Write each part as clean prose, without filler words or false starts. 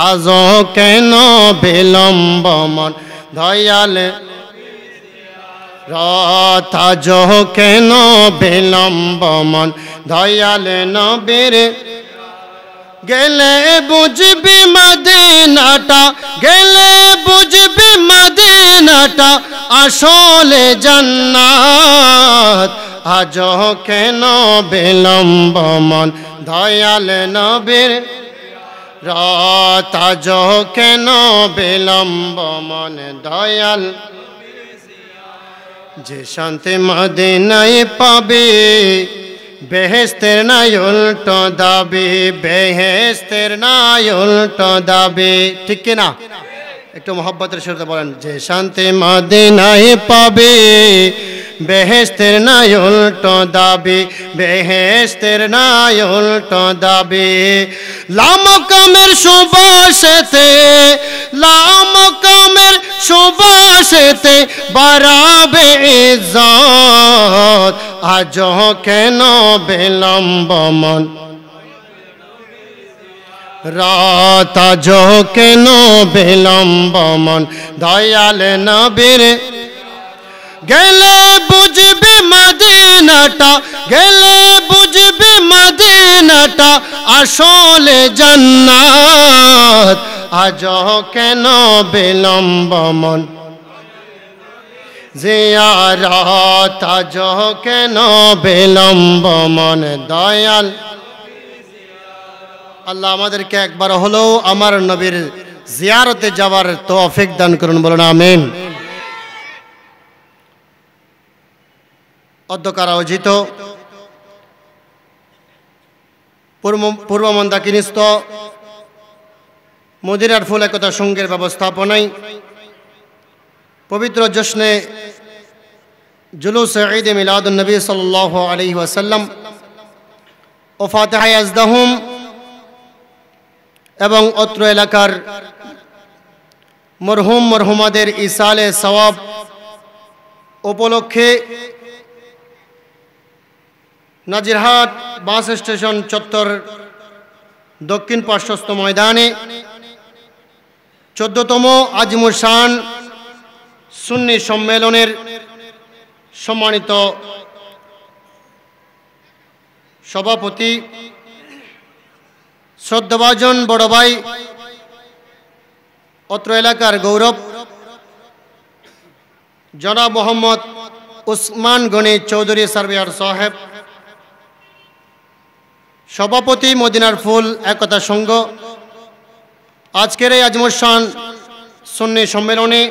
আজ কেন বিলম্ব মন দয়াল রাত আজ কেন বিলম্ব মন দয়াল নবীর গেলে বুঝবি মদিনাটা গেলে বুঝবি মদিনাটা আসলে জান্নাত আজ কেন বিলম্ব মন দয়াল নবীর রাত আজ কেন বিলম্ব মন দয়াল যে শান্তি মদিনায় পাবে বেহেস্তের নাই উল্টো দাবি বেহেস্তের নাই উল্টো দাবি ঠিক কিনা একটু মোহব্বতের সাথে বলেন যে শান্তি মদিনায় পাবে বেহেস্তের নাই উল্টো দাবি বেহেস্তের নাই উল্টো দাবি লামকামের সুবাসেতে লামকামের সুবাসেতে বাড়াবে ইজ্জত আজ কেন বিলম্ব মন রাত আজ কেন বিলম্ব মন দয়াল নবীর গেলে বুঝবি মদিনাটা গেলে বুঝবি মদিনাটা আসলে জান্নাত আজ কেন বিলম্ব মন জিয়ারত আজ কেন বিলম্ব মন দয়াল আল্লাহ আমাদেরকে একবার হলেও আমার নবীর জিয়ারতে যাওয়ার তৌফিক দান করুন বলুন আমিন। অধ্যকার আয়োজিত পূর্ব মন্দাকিনিস্থ মদিনার ফুল একতা সংঘের ব্যবস্থাপনায় পবিত্র জশ্নে জুলুস ঈদ মিলাদুন নবী সাল্লাল্লাহু আলাইহি ওয়াসাল্লাম ও ফাতিহা আজদাহুম এবং অত্র এলাকার মরহুম মরহুমাদের ইসালে সওয়াব উপলক্ষে নাজিরহাট বাস স্টেশন চত্বর দক্ষিণ পার্শ্বস্থ ময়দানে 14তম আজমুর শান সুন্নি সম্মেলনের সম্মানিত সভাপতি শ্রদ্ধাভাজন বড় ভাই অত্র এলাকার গৌরব জনাব মোহাম্মদ উসমান গনি চৌধুরী সার্বিয়ার সাহেব সভাপতি মদিনার ফুল একতা সংঘ আজকের এই আজমুর শান সুন্নি সম্মেলনে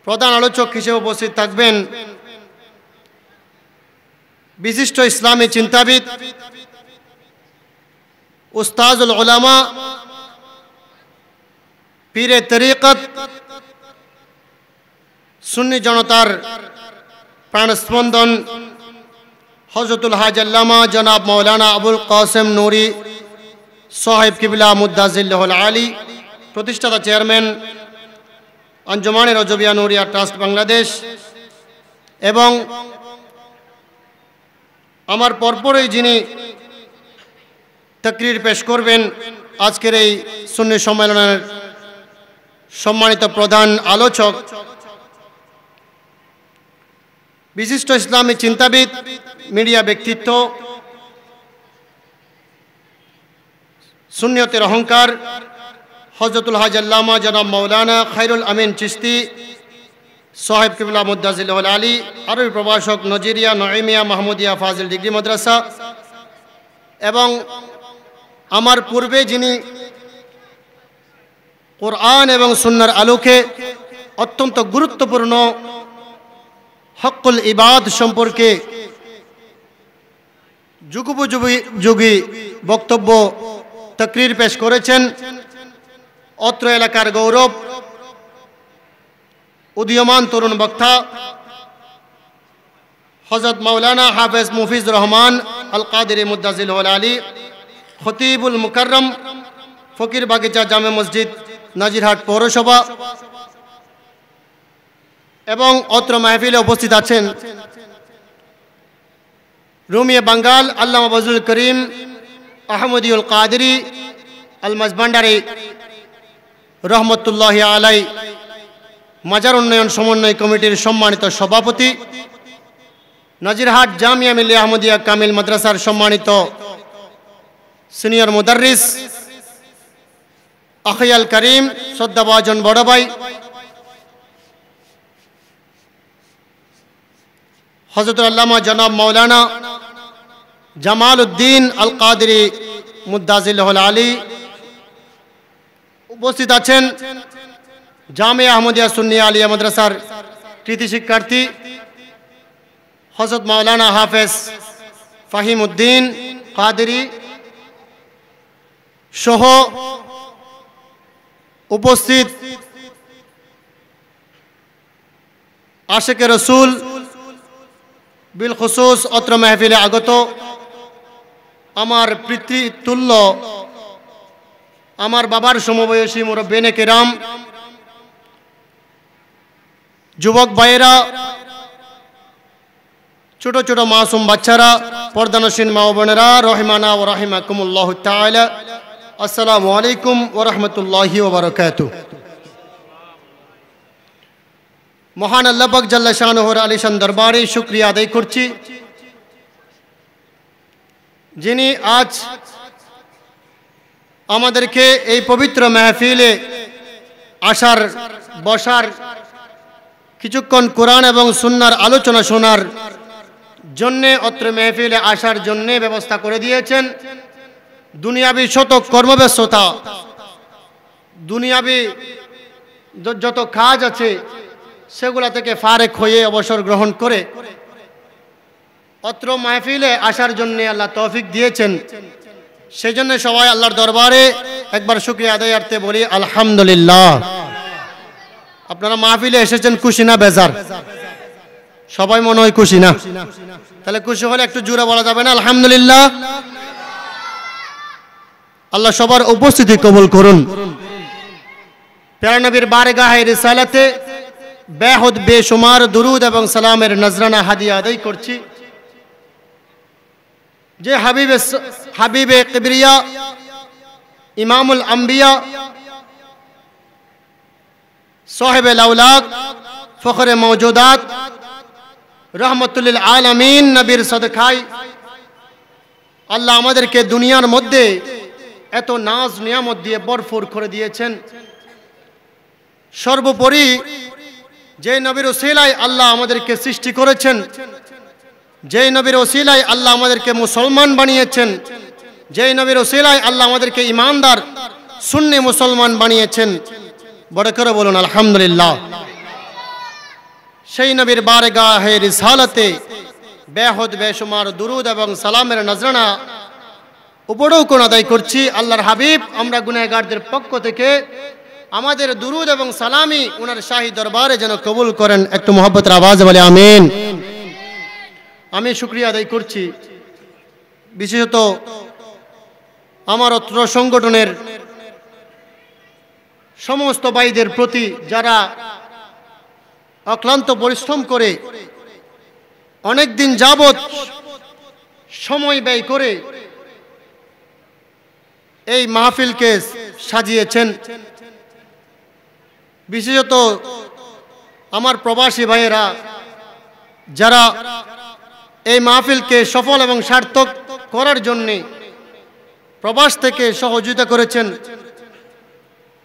প্রধান আলোচক হিসেবে উপস্থিত থাকবেন বিশিষ্ট ইসলামী চিন্তাবিদ উস্তাজুল উলামা পীরে তরিকত সুন্নি জনতার প্রাণস্পন্দন হযরতুল হাজ আল্লামা জনাব মৌলানা আবুল কাসেম নুরি সাহেব কিবলা মুদ্দাজিল্লাহুল আলী প্রতিষ্ঠাতা চেয়ারম্যান আঞ্জুমানে রজবিয়া নুরিয়া ট্রাস্ট বাংলাদেশ এবং আমার পরপরই যিনি তাকরীর পেশ করবেন আজকের এই সুন্নি সম্মেলনের সম্মানিত প্রধান আলোচক বিশিষ্ট ইসলামী চিন্তাবিদ মিডিয়া ব্যক্তিত্ব সুন্নিয়তের অহংকার হযরতুল হাজ আল্লামা জনাব মৌলানা খায়রুল আমিন চিশতি সাহেব কিবলা মুদ্দাজিল্লাহুল আলী আরবি প্রভাষক নজিরিয়া নঈমিয়া মাহমুদিয়া ফাজিল ডিগ্রি মাদ্রাসা এবং আমার পূর্বে যিনি কোরআন এবং সুন্নাহর আলোকে অত্যন্ত গুরুত্বপূর্ণ হক্কুল ইবাদ সম্পর্কে যুগোপযোগী বক্তব্য তাকরীর পেশ করেছেন অত্র এলাকার গৌরব উদীয়মান তরুণ বক্তা হযরত মাওলানা হাফেজ মুফিজুর রহমান আল কাদেরী মুদ্দাজিল্লাহুল আলী খতিবুল মুকাররম ফকির বাগিচা জামে মসজিদ নাজিরহাট পৌরসভা এবং অত্র মাহফিলে উপস্থিত আছেন রুমিয়ে বাঙ্গাল আল্লামা বজলুল করিম আহমদিউল কাদেরী আলমাজ ভান্ডারী রহমতুল্লাহ আলাই মাজার উন্নয়ন সমন্বয় কমিটির সম্মানিত সভাপতি, নাজিরহাট জামিয়া মিলিয়া আহমদিয়া কামিল মাদ্রাসার সম্মানিত সিনিয়র মুদাররিস, আখিয়াল করিম শ্রদ্ধাভাজন বড় ভাই, হযরতুল আল্লামা জনাব মাওলানা জামাল উদ্দিন আল কাদেরী মুদ্দাজিল্লাহুল আলী, উপস্থিত আছেন জামিয়া আহমদিয়া সুন্নিয়া আলিয়া মাদ্রাসার কৃতি শিক্ষার্থী হযরত মাওলানা হাফেজ ফাহিম উদ্দিন কাদেরী সহ উপস্থিত আশিকে রসুল বিল খুসুস অত্র মাহফিলে আগত আমার পিতৃতুল্য, আমার বাবার সমবয়সী মুরব্বিনে কিরাম, যুবক ভাইয়েরা, ছোট ছোট মাসুম বাচ্চারা, পর্দানসীন মা ও বোনেরা, রহিমানা ও রাহিমাকুমুল্লাহ তাআলা, আসসালামু আলাইকুম ওয়া রাহমাতুল্লাহি ওয়া বারাকাতুহু। মহান আল্লাহ পাক জাল্লা শানুহুর আলিশান দরবারে শুকরিয়া আদায় করছি, যিনি আজ আমাদেরকে এই পবিত্র মাহফিলে আসার, বসার, কিছুক্ষণ কোরআন এবং সুন্নাহর আলোচনা শোনার জন্যে, অত্র মাহফিলে আসার জন্যে ব্যবস্থা করে দিয়েছেন। দুনিয়াবি শত কর্মব্যস্ততা, দুনিয়াবি যত কাজ আছে সেগুলা থেকে ফারেক হয়ে অবসর গ্রহণ করে অত্র মাহফিলে আসার জন্য আল্লাহ তৌফিক দিয়েছেন। সেই জন্য সবাই আল্লাহর দরবারে একবার শুকরিয়া আদায়ার্থে বলি আলহামদুলিল্লাহ। আপনারা মাহফিলে এসেছেন, খুশি না বেজার? সবাই মনে হয় খুশি না? তাহলে খুশি হলে একটু জোরে বলা যাবে না আলহামদুলিল্লাহ? আল্লাহ সবার উপস্থিতি কবুল করুন। প্যারা নবীর বারগাহে রিসালাতে বেহুদ বেশুমার দুরুদ এবং সালামের নজরানা হাদিয়া আদায় করছি। যে হাবিবে কিবরিয়া, ইমামুল আম্বিয়া, সাহেবে লাউলাক, ফখরে মওজুদাত, রহমতুল লিল আলামিন নবীর সদকায় আল্লাহ আমাদেরকে দুনিয়ার মধ্যে এত নাজ নিয়ামত দিয়ে ভরপুর করে দিয়েছেন। সর্বোপরি যে নবীর ওসিলায় আল্লাহ আমাদেরকে সৃষ্টি করেছেন, যে নবীর ওসিলায় আল্লাহ আমাদেরকে মুসলমান বানিয়েছেন, যে নবীর ওসিলায় আল্লাহ আমাদেরকে ঈমানদার সুন্নি মুসলমান বানিয়েছেন, বড় করে বলুন আলহামদুলিল্লাহ। সেই নবীর বারগাহে রিসালাতে বেহুদ বেশুমার দুরুদ এবং সালামের নজরানা উপরোক্ত আদায় করছি। আল্লাহর হাবিব আমরা গুনাহগারদের পক্ষ থেকে আমাদের দুরুদ এবং সালামি ওনার শাহী দরবারে যেন কবুল করেন। একটু মোহাব্বতের আওয়াজে বলে আমিন। আমি শুকরিয়া আদায় করছি বিশেষত আমার অত্র সংগঠনের সমস্ত ভাইদের প্রতি, যারা অক্লান্ত পরিশ্রম করে অনেক দিন যাবৎ সময় ব্যয় করে এই মাহফিলকে সাজিয়েছেন। বিশেষত আমার প্রবাসী ভাইয়েরা, যারা এই মাহফিলকে সফল এবং সার্থক করার জন্যে প্রবাস থেকে সহযোগিতা করেছেন।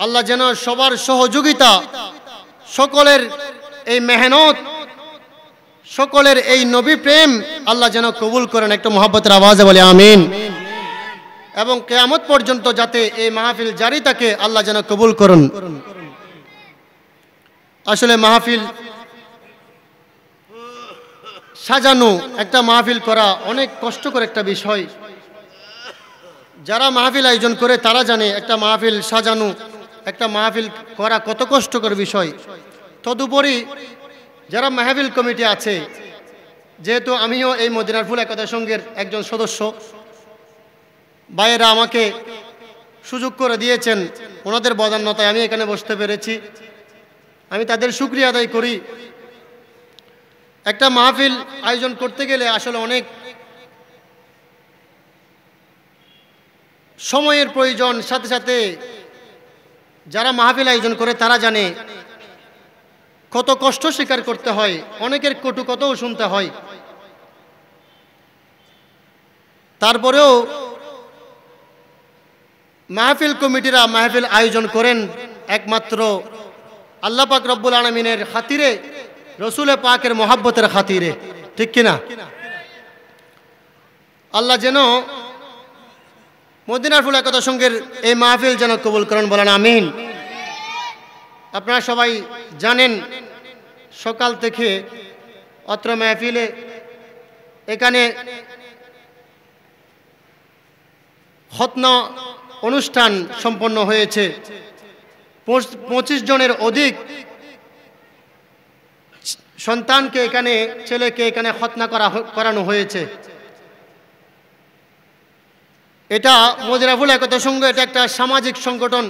আল্লাহ যেন সবার সহযোগিতা, সকলের এই মেহনত, সকলের এই নবী প্রেম আল্লাহ যেন কবুল করেন। একটু মোহাব্বতের আওয়াজে বলে আমিন। এবং কিয়ামত পর্যন্ত যাতে এই মাহফিল জারি থাকে আল্লাহ যেন কবুল করুন। আসলে মাহফিল সাজানো, একটা মাহফিল করা অনেক কষ্টকর একটা বিষয়। যারা মাহফিল আয়োজন করে তারা জানে একটা মাহফিল সাজানো, একটা মাহফিল করা কত কষ্টকর বিষয়। তদুপরি যারা মাহফিল কমিটি আছে, যেহেতু আমিও এই মদিনার ফুল একতা সংঘের একজন সদস্য, ভাইয়েরা আমাকে সুযোগ করে দিয়েছেন, ওনাদের বদান্যতায় আমি এখানে বসতে পেরেছি। আমি তাদের শুকরিয়া আদায় করি। একটা মাহফিল আয়োজন করতে গেলে আসলে সময়ের প্রয়োজন, সাথে সাথে যারা মাহফিল আয়োজন করে তারা জানে কত কষ্ট স্বীকার করতে হয়, অনেকের কটু কথাও শুনতে হয়। তারপরেও মাহফিল কমিটিরা মাহফিল আয়োজন করেন একমাত্র আল্লাহ পাক রব্বুল আলামিনের খাতিরে, রসুল পাকের মহাব্বতের খাতিরে, ঠিক কিনা? আল্লাহ যেন মদিনার ফুল একতা সংঘের এই মাহফিল যেন কবুল করেন, বলেন আমিন। আপনারা সবাই জানেন সকাল থেকে অত্র মাহফিলে এখানে খতনা অনুষ্ঠান সম্পন্ন হয়েছে। 25 জনের অধিক সন্তানকে এখানে, ছেলেকে এখানে খতনা করানো হয়েছে। এটা মদিনা ফুল একতা সংঘ, এটা একটা সামাজিক সংগঠন।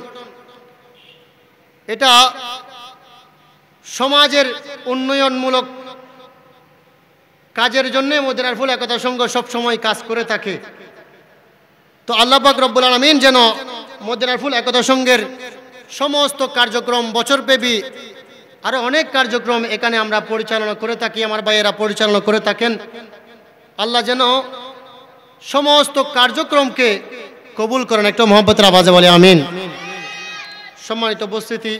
এটা সমাজের উন্নয়নমূলক কাজের জন্য মদিনার ফুল একতা সংঘ সবসময় কাজ করে থাকে। তো আল্লাহ পাক রব্বুল আলামিন যেন মদিনার ফুল একতা সংঘের সমস্ত কার্যক্রম, বছরব্যাপী আরও অনেক কার্যক্রম এখানে আমরা পরিচালনা করে থাকি, আমার ভাইয়েরা পরিচালনা করে থাকেন, আল্লাহ যেন সমস্ত কার্যক্রমকে কবুল করেন। একটা মহব্বতের আওয়াজে বলে আমিন। সম্মানিত উপস্থিতি,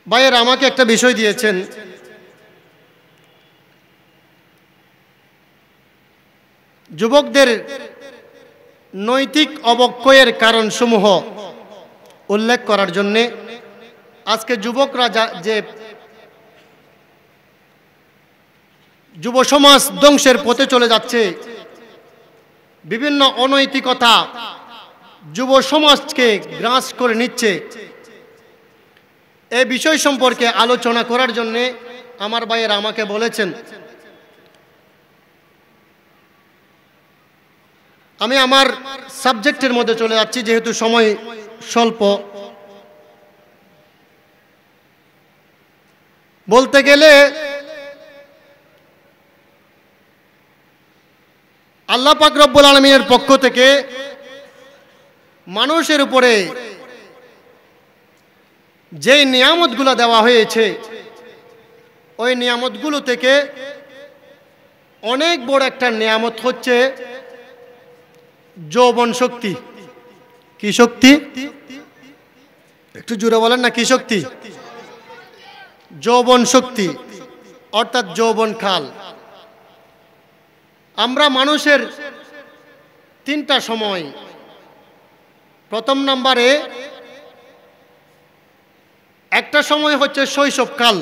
ভাইয়েরা আমাকে একটা বিষয় দিয়েছেন, যুবকদের নৈতিক অবক্ষয়ের কারণসমূহ উল্লেখ করার জন্যে। আজকে যুবকরা যে যুব সমাজ ধ্বংসের পথে চলে যাচ্ছে, বিভিন্ন অনৈতিকতা যুব সমাজকে গ্রাস করে নিচ্ছে, এই বিষয় সম্পর্কে আলোচনা করার জন্যে আমার ভাইয়েরা আমাকে বলেছেন। আমি আমার সাবজেক্টের মধ্যে চলে যাচ্ছি, যেহেতু সময় স্বল্প। বলতে গেলে আল্লাহ পাক রব্বুল আলামিনের পক্ষ থেকে মানুষের উপরে যেই নিয়ামতগুলো দেওয়া হয়েছে, ওই নিয়ামতগুলো থেকে অনেক বড় একটা নিয়ামত হচ্ছে যৌবন শক্তি। কি শক্তি? একটু জোরে বলেন না, কি শক্তি? যৌবন শক্তি, অর্থাৎ যৌবন কাল। আমরা মানুষের 3টা সময়। প্রথম নম্বরে একটা সময় হচ্ছে শৈশবকাল।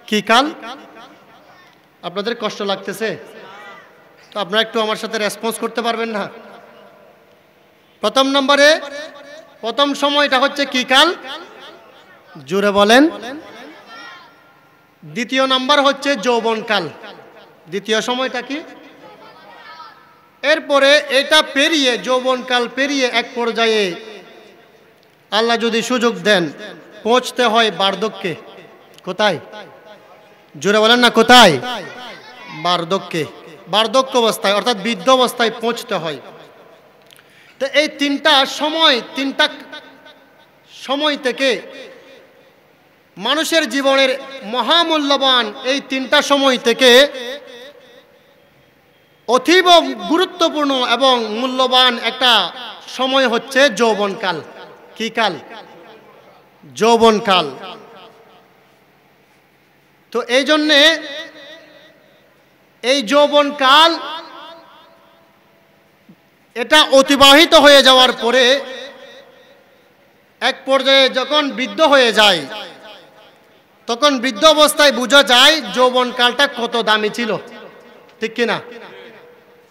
কি কাল? আপনাদের কষ্ট লাগতেছে তো আপনারা একটু আমার সাথে রেসপন্স করতে পারবেন না? প্রথম নম্বরে প্রথম সময়টা হচ্ছে কি কাল? জোরে বলেন। দ্বিতীয় নাম্বার হচ্ছে যৌবনকাল। দ্বিতীয় সময়টা কি? এরপরে এটা পেরিয়ে, যৌবনকাল পেরিয়ে এক পর্যায়ে আল্লাহ যদি সুযোগ দেন পৌঁছতে হয় বার্ধক্যে। কোথায়? জোরে বলেন না, কোথায়? বার্ধক্যে, বার্ধক্য অবস্থায় অর্থাৎ বৃদ্ধ অবস্থায় পৌঁছতে হয়। তো এই 3টা সময় থেকে মানুষের জীবনের মহামূল্যবান এই 3টা সময় থেকে অতীব গুরুত্বপূর্ণ এবং মূল্যবান একটা সময় হচ্ছে যৌবনকাল। কি কাল? যৌবনকাল। তো এই জন্যে এই যৌবনকাল এটা অতিবাহিত হয়ে যাওয়ার পরে এক পর্যায়ে যখন বৃদ্ধ হয়ে যায়, তখন বৃদ্ধ অবস্থায় বোঝা যায় যৌবনকালটা কত দামি ছিল, ঠিক কিনা?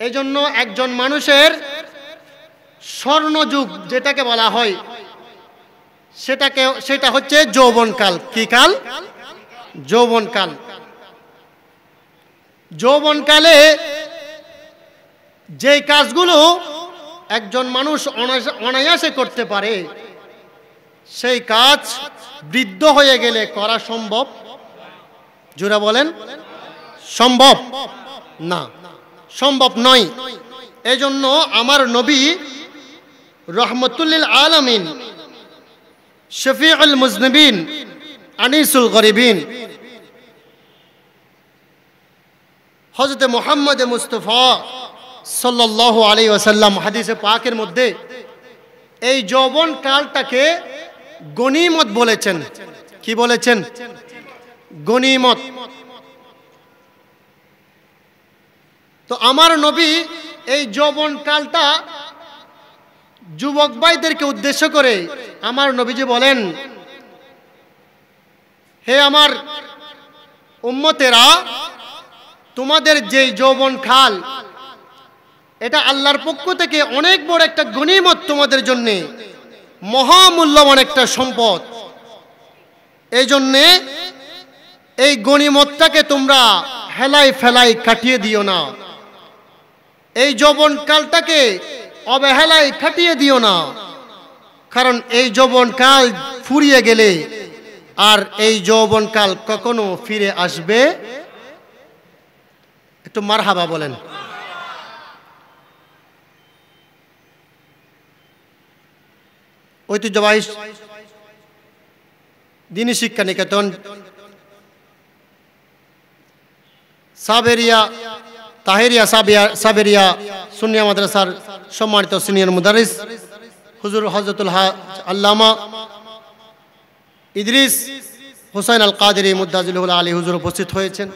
এই জন্য একজন মানুষের স্বর্ণযুগ যেটাকে বলা হয় সেটা হচ্ছে যৌবনকাল। কি কাল? যৌবনকাল। যৌবনকালে যেই কাজগুলো একজন মানুষ অনায়াসে করতে পারে, সেই কাজ বৃদ্ধ হয়ে গেলে করা সম্ভব? জোরে বলেন, সম্ভব না, সম্ভব নয়। এই জন্য আমার নবী রহমতুল্লিল আলামিন, শফিউল মুজনিবিন, আনিসুল গরিবিন, হযরত মুহাম্মদ মুস্তাফা সাল্লাল্লাহু আলাইহি ওয়াসাল্লাম হাদিসে পাকের মধ্যে এই যৌবন কালটাকে গনিমত বলেছেন। কি বলেছেন? গনিমত। তো আমার নবী এই যৌবন কালটা যুবক ভাইদেরকে উদ্দেশ্য করে আমার নবীজি বলেন, হে আমার উম্মতেরা, তোমাদের যে যৌবন কাল, এটা আল্লাহর পক্ষ থেকে অনেক বড় একটা গনিমত, তোমাদের জন্য মহামূল্যবান একটা সম্পদ। এই জন্যে এই গনিমতটাকে তোমরা হেলাই ফেলাই কাটিয়ে দিও না, এই যৌবন কালটাকে অবহেলায় কাটিয়ে দিও না, কারণ এই যৌবন কাল ফুরিয়ে গেলে আর এই যৌবন কাল কখনো ফিরে আসবে। একটু মারহাবা বলেন। ঐতিহ্যবাহী দ্বীনি শিক্ষা নিকেতন সাবেরিয়া তাহেরিয়া সাবেরিয়া সুন্নিয়া মাদ্রাসার সম্মানিত সিনিয়র মুদারিস হুজুর হযরতুল আল্লামা ইদ্রিস হুসাইন আল কাদেরী মুদ্দাজিলুল আলী হুজুর উপস্থিত হয়েছেন।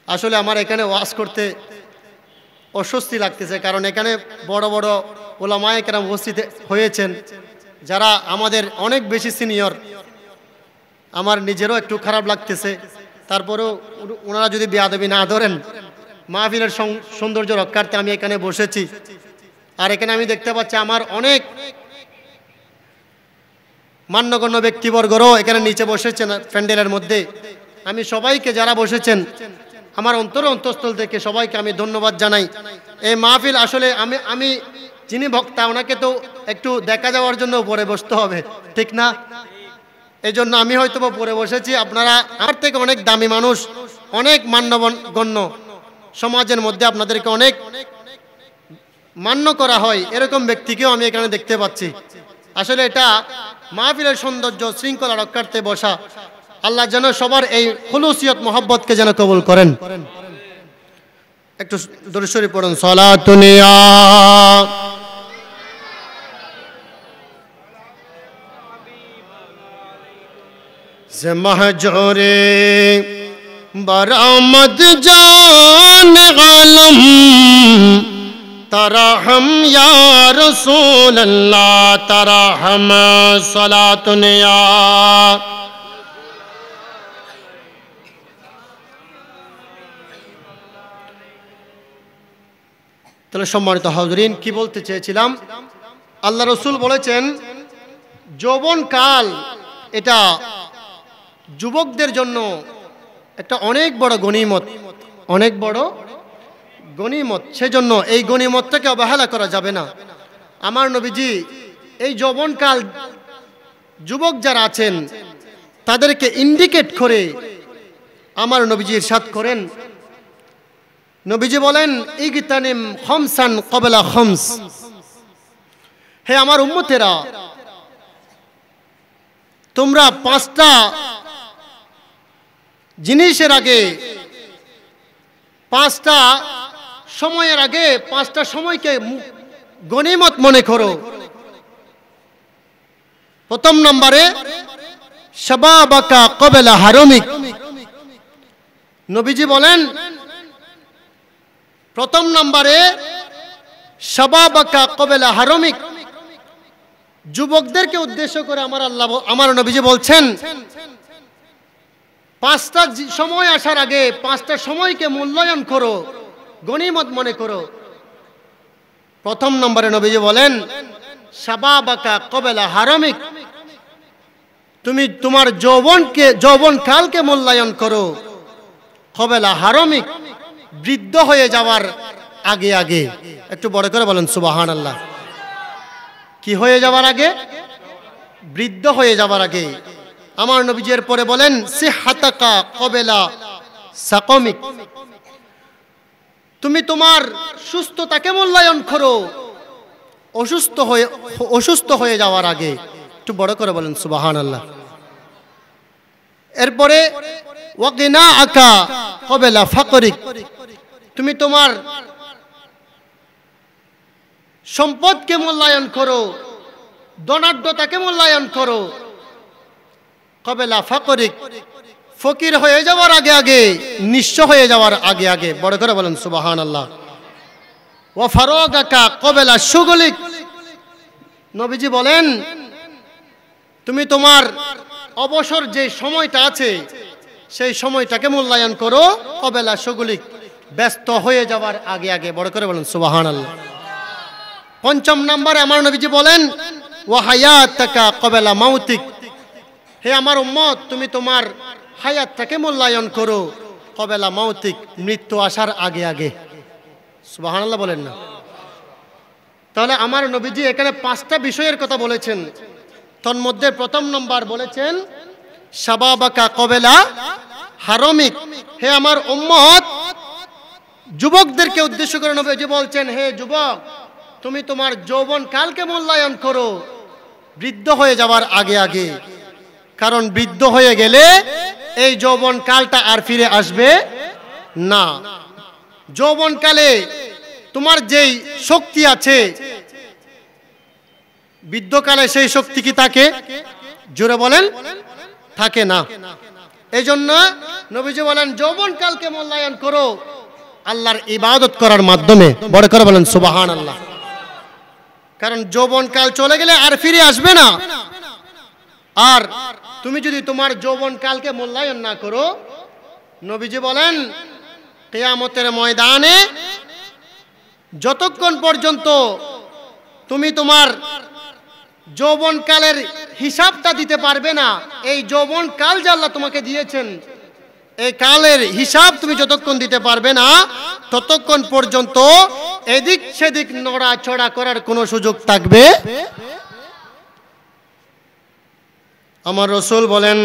আসলে আমার এখানে ওয়াজ করতে অস্বস্তি লাগতেছে, কারণ এখানে বড় বড় ওলামায়ে কেরাম উপস্থিত হয়েছেন, যারা আমাদের অনেক বেশি সিনিয়র। আমার নিজেরও একটু খারাপ লাগতেছে, তারপরেও ওনারা যদি বেয়াদবি না ধরেন, মাহফিলের সৌন্দর্য রক্ষার্থে আমি এখানে বসেছি। আর এখানে আমি দেখতে পাচ্ছি আমার অনেক মান্যগণ্য ব্যক্তিবর্গরও এখানে নিচে বসেছেন প্যান্ডেলের মধ্যে। আমি সবাইকে যারা বসেছেন আমার অন্তঃস্থল থেকে সবাইকে আমি ধন্যবাদ জানাই। এই মাহফিল আসলে আমি যিনি বক্তা ওনাকে তো একটু দেখা যাওয়ার জন্য উপরে বসতে হবে, ঠিক না? এই জন্য আমি হয়তো পরে বসেছি। আপনারা আমার থেকে অনেক দামি মানুষ, অনেক মান্যগণ্য, সমাজের মধ্যে আপনাদেরকে অনেক মান্য করা হয়, এরকম ব্যক্তিকেও আমি এখানে দেখতে পাচ্ছি। আসলে এটা মাহফিলের সৌন্দর্য, শৃঙ্খলা রক্ষার্থে বসা। আল্লাহ যেন সবার এই খুলুসিয়ত মোহাব্বতকে যেন কবুল করেন। একটু দরুদ শরীফ পড়ুন। সালাতুনিয়া से महजूरे बरामद जान आलम तरहम या रसूल अल्लाह तरहम सलातुनिया। তাহলে সম্মানিত হাজরিন, কি বলতে চেয়েছিলাম, আল্লাহ রসুল বলেছেন যৌবন কাল এটা যুবকদের জন্য একটা অনেক বড় গনিমত, অনেক বড় গনিমত। সেজন্য এই গনিমতটাকে অবহেলা করা যাবে না। আমার নবীজি এই যৌবনকাল যুবক যারা আছেন তাদেরকে ইন্ডিকেট করে আমার নবীজি ইরশাদ করেন, নবীজি বলেন ইগতানিম খামসান ক্বাবলা খামস, হে আমার উম্মতেরা, তোমরা পাঁচটা জিনিসের আগে, পাঁচটা সময়ের আগে, পাঁচটা সময়কে গনিমত মনে করো। প্রথম নম্বরে শাবাবাকা ক্বাবলা হারামিক। নবীজি বলেন প্রথম নম্বরে শাবাবাকা ক্বাবলা হারামিক। যুবকদেরকে উদ্দেশ্য করে আমার নবীজি বলছেন পাঁচটা সময় আসার আগে পাঁচটা সময়কে মূল্যায়ন করো, গনিমত মনে করো। প্রথম নম্বরে নবীজি বলেন শাবাবাকা ক্বাবলা হারামিক, তুমি তোমার যৌবন কালকে মূল্যায়ন করো ক্বাবলা হারামিক, বৃদ্ধ হয়ে যাওয়ার আগে আগে। একটু বড় করে বলেন সুবহানাল্লাহ। কি হয়ে যাওয়ার আগে? বৃদ্ধ হয়ে যাওয়ার আগে। আমার নবীজির পরে বলেন সিহাতাকা ক্বাবলা সাকামিক, তুমি তোমার সুস্থতাকে মূল্যায়ন করো অসুস্থ হয়ে যাওয়ার আগে। একটু বড় করে বলেন সুবহানাল্লাহ। এরপরে ওয়াকিনা আকা কবেলা ফাকরিক, তুমি তোমার সম্পদকে মূল্যায়ন করো, ধনাঢ্যতাকে মূল্যায়ন করো। কবেলা ফাকরিক, ফকির হয়ে যাওয়ার আগে আগে, নিঃস্ব হয়ে যাওয়ার আগে আগে। বড় করে বলেন সুবহানাল্লাহ। ওয়া ফারাগাকা কবেলা শুগলিক, নবীজি বলেন তুমি তোমার অবসর যে সময়টা আছে সেই সময়টাকে মূল্যায়ন করো কবেলা শুগলিক, ব্যস্ত হয়ে যাওয়ার আগে আগে। বড় করে বলেন সুবহানাল্লাহ। পঞ্চম নম্বরে আমার নবীজি বলেন ওয়া হায়াতাকা কবেলা মাউতিক, হে আমার উম্মত তুমি তোমার হায়াতটাকে মূল্যায়ন করো কবেলা মাউতিক, মৃত্যু আসার আগে আগে। সুবহানাল্লাহ বলেন না? তাহলে আমার নবীজি এখানে 5টা বিষয়ের কথা বলেছেন। তন্মধ্যে প্রথম নম্বর বলেছেন শাবাবাকা কবেলা হারমিক, হে আমার উম্মত, যুবকদেরকে উদ্দেশ্য করে নবীজি বলছেন হে যুবক তুমি তোমার যৌবন কালকে মূল্যায়ন করো বৃদ্ধ হয়ে যাওয়ার আগে আগে। কারণ বৃদ্ধ হয়ে গেলে এই যৌবন কালটা আর ফিরে আসবে না। যৌবন কালে তোমার যেই শক্তি আছে বৃদ্ধকালে সেই শক্তি কি থাকে? জোরে বলেন, থাকে না। এই জন্য নবীজি বলেন যৌবন কালকে মূল্যায়ন করো আল্লাহর ইবাদত করার মাধ্যমে। বড় করে বলেন সুবহানাল্লাহ। কারণ যৌবন কাল চলে গেলে আর ফিরে আসবে না। আর তুমি যদি তোমার যৌবন কালকে মূল্যায়ন না করো, নবীজি বলেন কিয়ামতের ময়দানে যতক্ষণ পর্যন্ত তুমি তোমার যৌবন কালের হিসাবটা দিতে পারবে না, এই যৌবন কাল যে আল্লাহ তোমাকে দিয়েছেন এই কালের হিসাব তুমি যতক্ষণ দিতে পারবে না ততক্ষণ পর্যন্ত এদিক সেদিক নড়াচড়া করার কোনো সুযোগ থাকবে। আমার রাসূল বলেন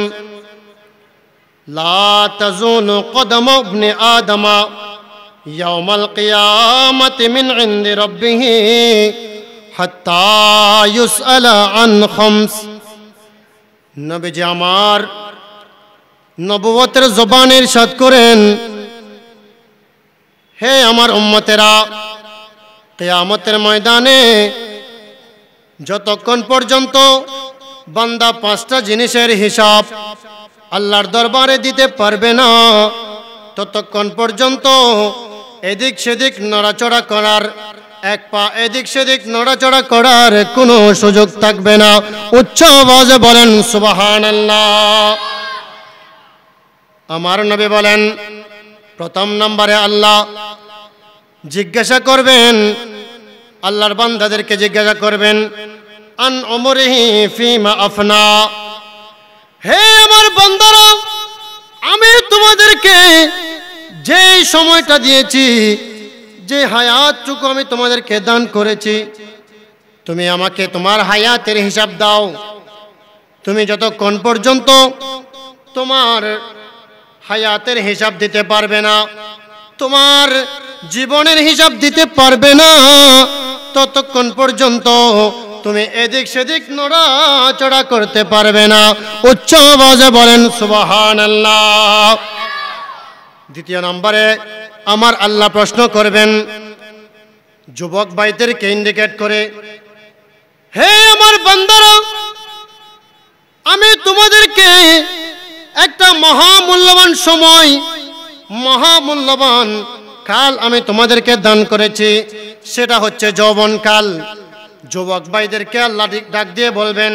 লা তাজুলু কদম ইবনে আদম ইয়াউমাল কিয়ামাতি মিন ইনদি রাব্বিহি হাত্তা ইউসআলা আন খামস। নবীজি আমার নবুয়তের জবানে ইরশাদ করেন হে আমার উম্মতেরা, কিয়ামতের ময়দানে যতক্ষণ পর্যন্ত বান্দা 5টা জিনিসের হিসাব আল্লাহর দরবারে দিতে পারবে না ততক্ষণ পর্যন্ত এদিক সেদিক নড়াচড়া করার, এক পা এদিক সেদিক নড়াচড়া করার কোনো সুযোগ থাকবে না। উচ্চ আওয়াজে বলেন সুবহানাল্লাহ। আমার নবী বলেন প্রথম নম্বরে আল্লাহ জিজ্ঞাসা করবেন, আল্লাহর বান্দাদেরকে জিজ্ঞাসা করবেন আন উমরিহি ফিমা আফনা, হে আমার বান্দারা আমি তোমাদেরকে যে সময়টা দিয়েছি, যে হায়াতটুকু আমি তোমাদেরকে দান করেছি, তুমি আমাকে তোমার হায়াতের হিসাব দাও। তুমি যতক্ষণ পর্যন্ত তোমার হায়াতের হিসাব দিতে পারবে না, তোমার জীবনের হিসাব দিতে পারবে না, ততক্ষণ পর্যন্ত তুমি এদিক সেদিক নড়াচড়া করতে পারবে না। উচ্চ আওয়াজে বলেন সুবহানাল্লাহ। দ্বিতীয় নম্বরে আমার আল্লাহ প্রশ্ন করবেন যুবক ভাইদেরকে ইন্ডিকেট করে, হে আমার বান্দারা আমি তোমাদেরকে একটা মহামূল্যবান সময়, মহামূল্যবান কাল আমি তোমাদেরকে দান করেছি, সেটা হচ্ছে যৌবনকাল। যুবক ভাইদেরকে আল্লাহ ডাক দিয়ে বলবেন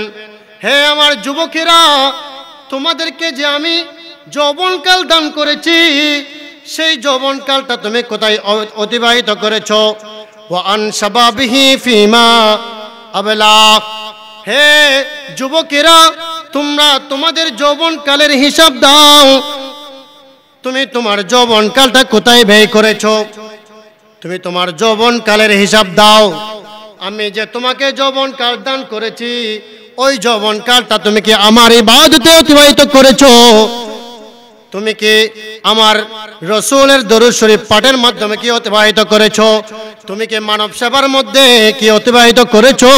হে আমার যুবকেরা, তোমাদেরকে যে আমি যৌবনকাল দান করেছি সেই যৌবনকালটা তুমি কোথায় অতিবাহিত করেছো? ওয়া আন শাবাবিহি ফিমা আবলা, হে যুবকেরা তোমরা তোমাদের যৌবনকালের হিসাব দাও। তুমি তোমার যৌবনকালটা কোথায় ব্যয় করেছো? তুমি তোমার যৌবনকালের হিসাব দাও। আমি যে তোমাকে যৌবনকাল দান করেছি ওই যৌবনকালটা তুমি কি আমার ইবাদতে অতিবাহিত করেছো? তুমি কি আমার রসুলের দরুদ শরীফ পাঠের মাধ্যমে কি অতিবাহিত করেছো? তুমি কি মানব সেবার মধ্যে কি অতিবাহিত করেছো?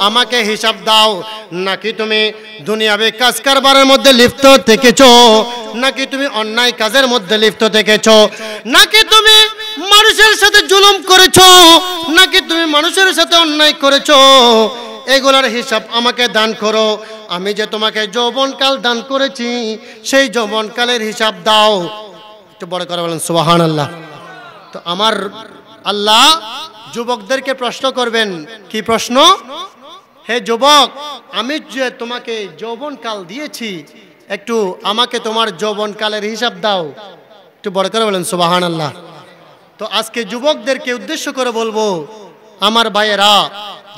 আমাকে হিসাব দাও। নাকি তুমি দুনিয়াবি কাজ কারবারের মধ্যে লিপ্ত থেকেছো? নাকি তুমি অন্যায় কাজের মধ্যে লিপ্ত থেকেছো? নাকি তুমি মানুষের সাথে জুলুম করেছো? নাকি তুমি মানুষের সাথে অন্যায় করেছো? এগুলোর হিসাব আমাকে দান করো। আমি যে তোমাকে যৌবনকাল দান করেছি সেই যৌবনকালের হিসাব দাও। একটু বড় করে বলেন সুবহানাল্লাহ। তো আমার আল্লাহ যুবকদেরকে প্রশ্ন করবেন। কি প্রশ্ন? হে যুবক, আমি যে তোমাকে যৌবনকাল দিয়েছি, একটু আমাকে তোমার যৌবনকালের হিসাব দাও। একটু বড় করে বলেন সুবহানাল্লাহ। তো আজকে যুবকদেরকে উদ্দেশ্য করে বলবো, আমার ভাইয়েরা,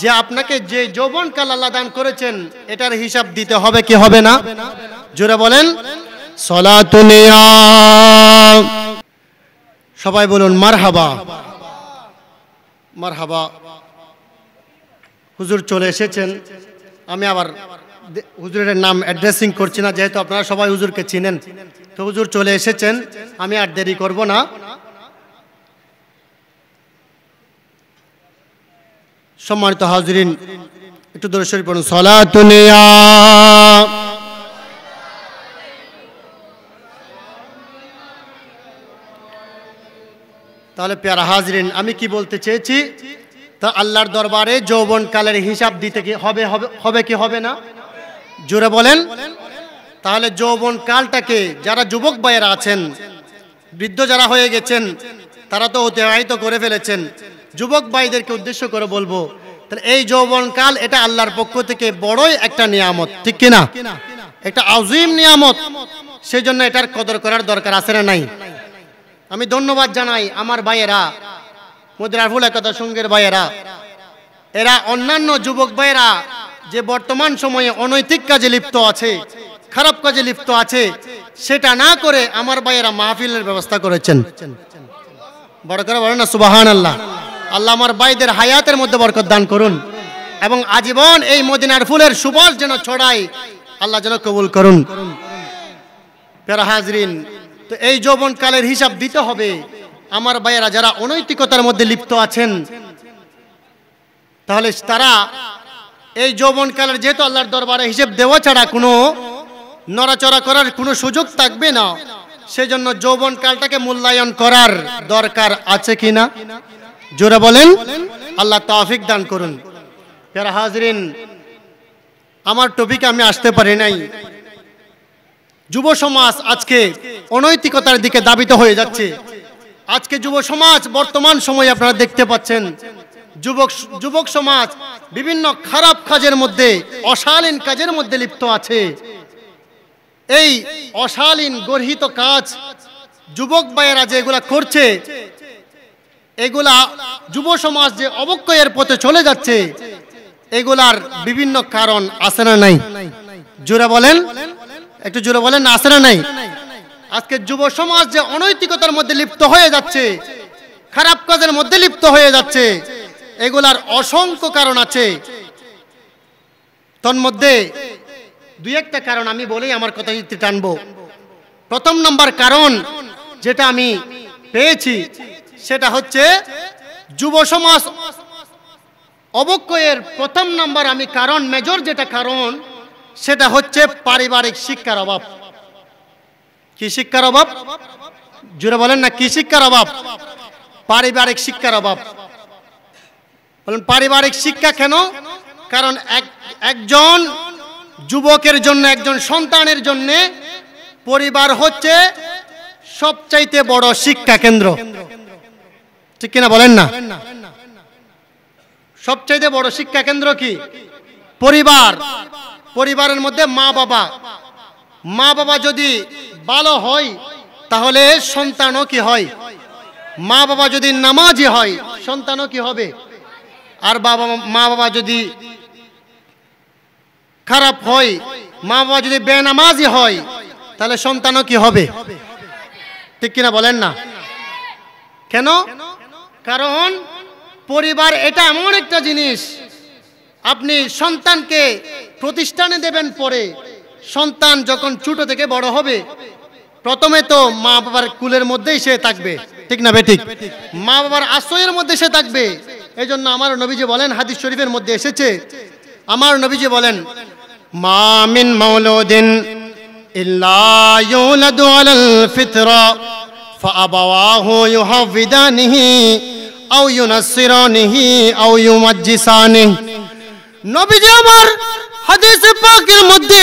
যে আপনাকে যে যৌবনকাল আল্লাহ দান করেছেন এটার হিসাব দিতে হবে কি হবে না? জোরে বলেন সলাতুনিয়া। সবাই বলুন মারহাবা মারহাবা। হুজুর চলে এসেছেন। আমি আবার হুজুরের নাম অ্যাড্রেসিং করছি না, যেহেতু আপনারা সবাই হুজুরকে চিনেন। তো হুজুর চলে এসেছেন, আমি আর দেরি করব না। সম্মানিত হাজিরিন, একটু দরুদ শরীফ পড়ুন। সলাতুনিয়া। তাহলে প্যারা হাজিরিন, আমি কি বলতে চেয়েছি? তা আল্লাহর দরবারে যৌবনকালের হিসাব দিতে কি হবে? হবে কি হবে না? জোরে বলেন। তাহলে যৌবনকালটাকে যারা যুবক ভাইয়েরা আছেন, বৃদ্ধ যারা হয়ে গেছেন, তারা তো অতিবাহিত করে ফেলেছেন। যুবক ভাইদেরকে উদ্দেশ্য করে বলবো, তাহলে এই যৌবনকাল এটা আল্লাহর পক্ষ থেকে বড়ই একটা নিয়ামত, ঠিক কিনা? একটা আযীম নিয়ামত। সেই জন্য এটার কদর করার দরকার আছে না নাই? আমি ধন্যবাদ জানাই আমার ভাইয়েরা, মদিনারফুল একতা সঙ্গের ভাইয়েরা, এরা অন্যান্য যুবক ভাইয়েরা যে বর্তমান সময়ে অনৈতিক কাজে লিপ্ত আছে, খারাপ কাজে লিপ্ত আছে, সেটা না করে আমার ভাইয়েরা মাহফিলের ব্যবস্থা করেছেন। বড় করে বলেন না সুবহানাল্লাহ। আল্লাহ আমার ভাইদের হায়াতের মধ্যে বরকত দান করুন এবং আজীবন এই মদিনার ফুলের সুবাস যেন ছড়ায়, আল্লাহ যেন কবুল করুন। প্যারা হাজরিন, তো এই যৌবনকালের হিসাব দিতে হবে। আমার ভাইয়েরা যারা অনৈতিকতার মধ্যে লিপ্ত আছেন, তাহলে তারা এই যৌবনকালের, যেহেতু আল্লাহর দরবারে হিসাব দেওয়া ছাড়া কোনো নড়াচড়া করার কোনো সুযোগ থাকবে না, সেজন্য যৌবনকালটাকে মূল্যায়ন করার দরকার আছে কিনা? জোরে বলেন। আল্লাহ তৌফিক দান করুন। প্যারা হাজরিন, আমার টপিকে আমি আসতে পারি নাই। যুব সমাজ আজকে অনৈতিকতার দিকে ধাবিত হয়ে যাচ্ছে। আজকে যুব সমাজ বর্তমান সময়ে আপনারা দেখতে পাচ্ছেন, যুবক সমাজ বিভিন্ন খারাপ কাজের মধ্যে, অশালীন কাজের মধ্যে লিপ্ত আছে। এই অশালীন গর্হিত কাজ যুবক ভাইয়েরা যেগুলা করছে, এগুলা যুব সমাজ যে অবক্ষয়ের পথে চলে যাচ্ছে, এগুলার বিভিন্ন কারণ আছে না নাই? জোরে বলেন, একটু জোরে বলেন, আছে না নাই? আজকে যুব সমাজ যে অনৈতিকতার মধ্যে লিপ্ত হয়ে যাচ্ছে, খারাপ কাজের মধ্যে লিপ্ত হয়ে যাচ্ছে, এগুলার অসংখ্য কারণ আছে। তন্মধ্যে দুই একটা কারণ আমি বলেই আমার কথা টানবো। প্রথম নম্বর কারণ যেটা আমি পেয়েছি, সেটা হচ্ছে যুব সমাজ অবক্ষয়ের প্রথম নম্বর আমি কারণ, মেজর যেটা কারণ, সেটা হচ্ছে পারিবারিক শিক্ষার অভাব। কি শিক্ষার অভাব? জোরে বলেন না, কি শিক্ষার অভাব? পারিবারিক শিক্ষার অভাব। বলেন পারিবারিক শিক্ষা কেন? কারণ একজন যুবকের জন্য, একজন সন্তানের জন্য পরিবার হচ্ছে সবচাইতে বড় শিক্ষা কেন্দ্র, ঠিক কিনা বলেন না? সবচাইতে বড় শিক্ষা কেন্দ্র কি? পরিবার। পরিবারের মধ্যে মা বাবা যদি ভালো হয় তাহলে সন্তানও কি হয়? মা বাবা যদি নামাজি হয় সন্তানও কি হবে? আর মা বাবা যদি খারাপ হয়, মা বাবা যদি বেনামাজি হয়, তাহলে সন্তানও কি হবে? ঠিক কিনা বলেন না? কেন? কারণ পরিবার এটা এমন একটা জিনিস, আপনি সন্তানকে প্রতিষ্ঠানে দেবেন, পরে সন্তান যখন ছোট থেকে বড় হবে প্রথমে তো মা বাবার কুলের মধ্যেই সে থাকবে, ঠিক না বেঠিক? মা বাবার আশ্রয়ের মধ্যে সে থাকবে। এই জন্য আমার নবীজি বলেন, হাদিস শরীফের মধ্যে এসেছে, আমার নবীজি বলেন, মা মিন মাউলুদিন ইল্লা ইউলাদু আলাল ফিতরা ফাআবাওয়াহু ইউহাফিদানিহি আও ইউনাসসিরানিহি আও ইউমাজ্জিসানিহি। নবীজি আমার হাদিস পাকের মধ্যে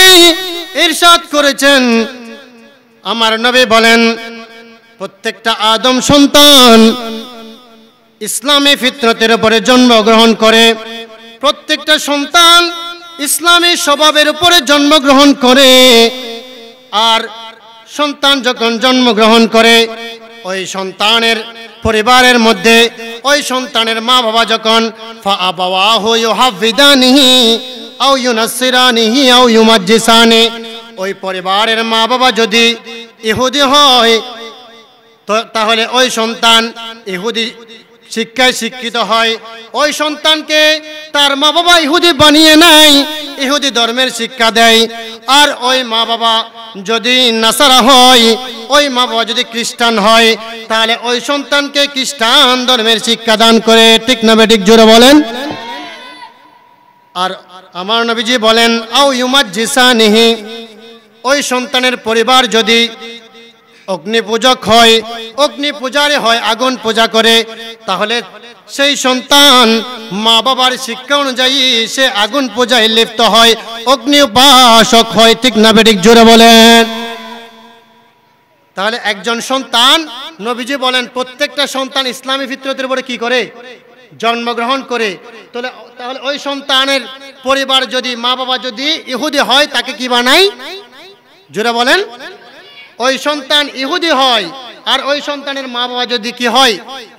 ইরশাদ করেছেন, আমার নবী বলেন, প্রত্যেকটা আদম সন্তান ইসলামী ফিতরতের উপরে জন্মগ্রহণ করে, প্রত্যেকটা সন্তান ইসলামী স্বভাবের উপরে জন্মগ্রহণ করে। আর সন্তান যখন জন্মগ্রহণ করে, ওই সন্তানের পরিবারের মধ্যে ওই সন্তানের মা বাবা যখন ফাআবাওয়াহু ইউহাফিদানিহি আও ইউনাসসিরানিহি আও ইউমাজ্জিসানি, ওই পরিবারের মা বাবা যদি ইহুদি হয় তাহলে ওই সন্তান ইহুদি শিক্ষায় শিক্ষিত হয়। ওই সন্তানকে তার মা বাবা ইহুদি বানিয়ে নেয়, ইহুদি ধর্মের শিক্ষা দেয়। আর ওই মা বাবা যদি নাসারা হয়, ওই মা বাবা যদি খ্রিস্টান হয়, তাহলে ওই সন্তানকে খ্রিস্টান ধর্মের শিক্ষা দান করে, ঠিক না বেঠিক? জোরে বলেন। আর আমার নবীজি বলেন, আও ইউমাজ্জিসানিহি, ওই সন্তানের পরিবার যদি অগ্নি পূজক হয়, অগ্নি পূজারী হয়, আগুন পূজা করে, তাহলে সেই সন্তান মা বাবার শিক্ষা অনুযায়ী সে আগুন পূজায় লিপ্ত হয়, অগ্নি উপাসক হয়, ঠিক না বেঠিক? জোরে বলেন। তাহলে একজন সন্তান, নবীজি বলেন, প্রত্যেকটা সন্তান ইসলামী ফিতরতের উপরে কি করে? জন্মগ্রহণ করে। তাহলে ওই সন্তানের পরিবার যদি মা বাবা যদি ইহুদি হয়, তাকে কি বানাই? জোরে বলেন। ওই সন্তান ইহুদি হয়, আর ওই সন্তানের মা বাবা যদি কি হয়?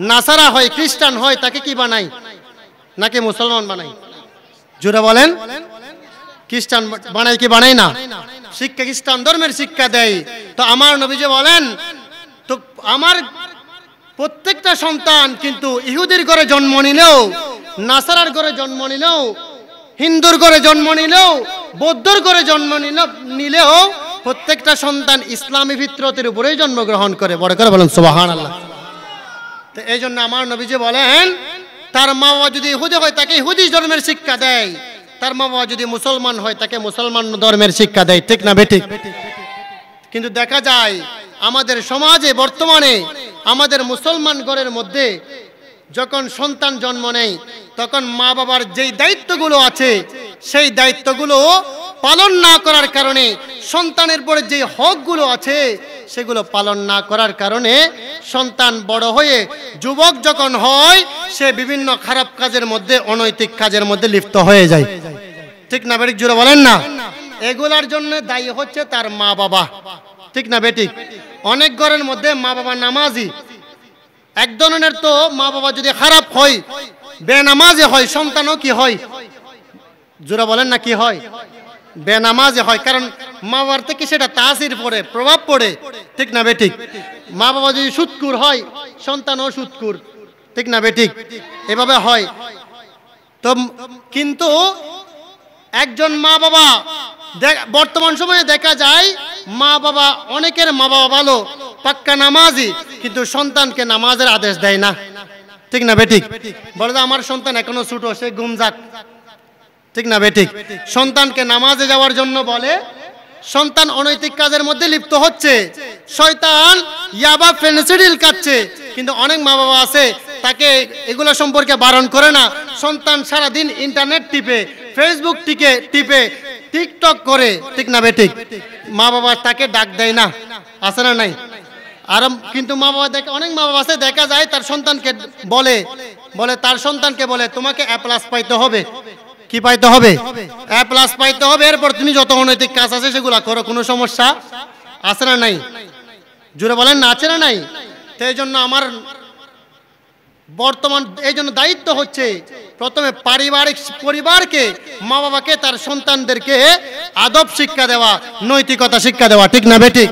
নাসারা হয়, খ্রিস্টান হয়, তাকে কি বানাই? নাকি মুসলমান বানাই? জোরে বলেন। খ্রিস্টান বানাই কি বানাই না? শিক্ষা খ্রিস্টান ধর্মের শিক্ষা দেয়। তো আমার নবীজি বলেন, তো আমার প্রত্যেকটা সন্তান কিন্তু ইহুদির ঘরে জন্ম নিলেও, নাসারার ঘরে জন্ম নিলেও, হিন্দুর ঘরে জন্ম নিলেও, বৌদ্ধর ঘরে জন্ম নিলেও প্রত্যেকটা সন্তান ইসলামী ফিতরতের উপরেই জন্মগ্রহণ করে। বড় করে বলেন সুবহানাল্লাহ। তো এই জন্য আমার নবীজি বলেন, তার মা বাবা যদি ইহুদি হয় তাকে ইহুদি ধর্মের শিক্ষা দেয়, তার মা বাবা যদি মুসলমান হয় তাকে মুসলমান ধর্মের শিক্ষা দেয়, ঠিক না বেঠিক? কিন্তু দেখা যায় আমাদের সমাজে বর্তমানে আমাদের মুসলমান ঘরের মধ্যে যখন সন্তান জন্ম নেয়, তখন মা বাবার যেই দায়িত্বগুলো আছে সেই দায়িত্বগুলো পালন না করার কারণে, সন্তানের পরে যে হকগুলো আছে সেগুলো পালন না করার কারণে সন্তান বড় হয়ে যুবক যখন হয়, সে বিভিন্ন খারাপ কাজের মধ্যে, অনৈতিক কাজের মধ্যে লিপ্ত হয়ে যায়, ঠিক না বেঠিক? জোরে বলেন না। এগুলার জন্য দায়ী হচ্ছে তার মা বাবা, ঠিক না বেঠিক? অনেক ঘরের মধ্যে মা বাবা নামাজি, এক ধরনের তো মা বাবা যদি খারাপ হয়, বেনামাজি হয়, সন্তানও কি হয়? জোরে বলেন না, কি হয়? বেনামাজি হয়। কারণ মা বাবার থেকে সেটা তাসির পড়ে, প্রভাব পড়ে, ঠিক না বেঠিক? মা বাবা যদি সুৎকুর হয়, সন্তানও সুৎকুর, ঠিক না বেঠিক? এভাবে হয়। তো কিন্তু একজন মা বাবা, বর্তমান সময়ে দেখা যায় মা বাবা, অনেকের মা বাবা ভালো, পাক্কা নামাজি, কিন্তু সন্তানকে নামাজের আদেশ দেয় না, ঠিক না বেঠিক? বলে যে আমার সন্তান এখনো ছোট, সে ঘুম যাক, ঠিক না বেঠিক? সন্তানকে নামাজে যাওয়ার জন্য বলে, সন্তান অনৈতিক কাজের মধ্যে লিপ্ত হচ্ছে, শয়তান ইয়াবা ফেনসিডিল খাচ্ছে। কিন্তু অনেক মা বাবা আছে তাকে এগুলো সম্পর্কে বারণ করে না, সন্তান সারাদিন ইন্টারনেট টিপে, ফেসবুক টিপে, টিকটক করে, ঠিক না বেঠিক? মা বাবা তাকে ডাক দেয় না, আছে না নাই? আর কিন্তু মা বাবা অনেক মা বাবা আছে দেখা যায় তার সন্তানকে বলে, তার সন্তানকে বলে তোমাকে A+ পাইতে হবে। কি পাইতে হবে? A+ পাইতে হবে, এরপর তুমি যত অনৈতিক কাজ আছে সেগুলো করো, কোনো সমস্যা আছে না নাই? জোরে বলেন না, আছে না নাই? তো এই জন্য আমার বর্তমান এই জন্য দায়িত্ব হচ্ছে প্রথমে পরিবারকে, মা বাবাকে, তার সন্তানদেরকে আদব শিক্ষা দেওয়া, নৈতিকতা শিক্ষা দেওয়া, ঠিক না বেঠিক?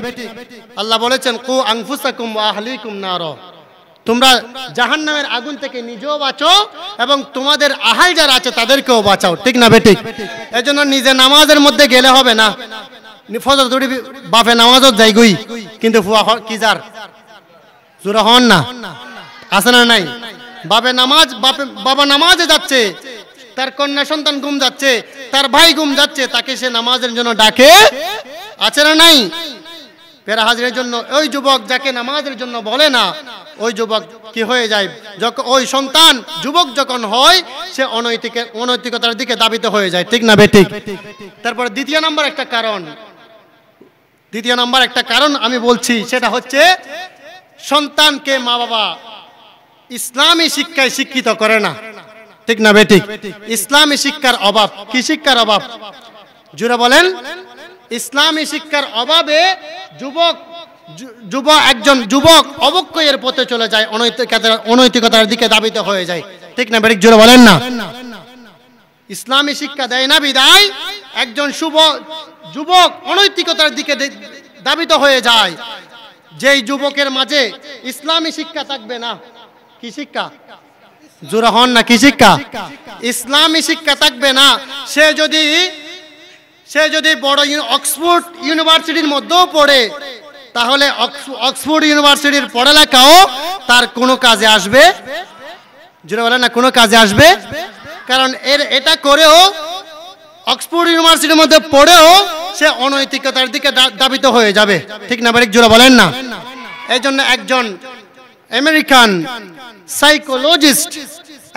আল্লাহ বলেছেন, কু আনফুসাকুম ওয়া আহলিকুম নার, তোমরা জাহান্নামের আগুন থেকে নিজেও বাঁচো এবং তোমাদের আহাল যারা আছে তাদেরকেও বাঁচাও, ঠিক না বেঠিক? এজন্য নিজে নামাজের মধ্যে গেলে হবে না, ফজর দুটি বাপে নামাজত যাই গই, কিন্তু ফুয়া কি যার জোরা হন না, আছে না নাই? বাবা নামাজে যাচ্ছে, তার কন্যা সন্তান ঘুম যাচ্ছে, তার ভাই ঘুম যাচ্ছে, তাকে সে নামাজের জন্য ডাকে, আছে না নাই? পেরা হাজিরের জন্য ওই যুবক যাকে নামাজের জন্য বলে না, ওই যুবক কি হয়ে যায়? যখন ওই সন্তান যুবক যখন হয়, সে অনৈতিকতার দিকে ধাবিত হয়ে যায়, ঠিক না বেঠিক? তারপরে দ্বিতীয় নাম্বার একটা কারণ আমি বলছি, সেটা হচ্ছে সন্তানকে মা বাবা ইসলামী শিক্ষায় শিক্ষিত করে না, ঠিক না বেঠিক? ইসলামী শিক্ষার অভাব। কি শিক্ষার অভাব? জুড়ে বলেন। ইসলামী শিক্ষার অভাবে একজন যুবক অবক্ষয়ের পথে চলে যায়, অনৈতিকতার দিকে ধাবিত হয়ে যায়, ঠিক না বেঠিক? জুড়ে বলেন না। ইসলামী শিক্ষা দেয় না বিদায় একজন যুবক অনৈতিকতার দিকে ধাবিত হয়ে যায়। যেই যুবকের মাঝে ইসলামী শিক্ষা থাকবে না, কি শিক্ষা? জোরা হন না, কি শিক্ষা? ইসলামী শিক্ষা থাকবে না। সে যদি বড় অক্সফোর্ড ইউনিভার্সিটির মধ্যেও পড়ে, তাহলে অক্সফোর্ড ইউনিভার্সিটির পড়ালেখাও তার কোনো কাজে আসবে? জোরা বলেন না, কোনো কাজে আসবে? কারণ এটা করেও, অক্সফোর্ড ইউনিভার্সিটির মধ্যে পড়েও সে অনৈতিকতার দিকে ধাবিত হয়ে যাবে, ঠিক না বেঠিক? জোরা বলেন না। এই জন্য একজন আমেরিকান সাইকোলজিস্ট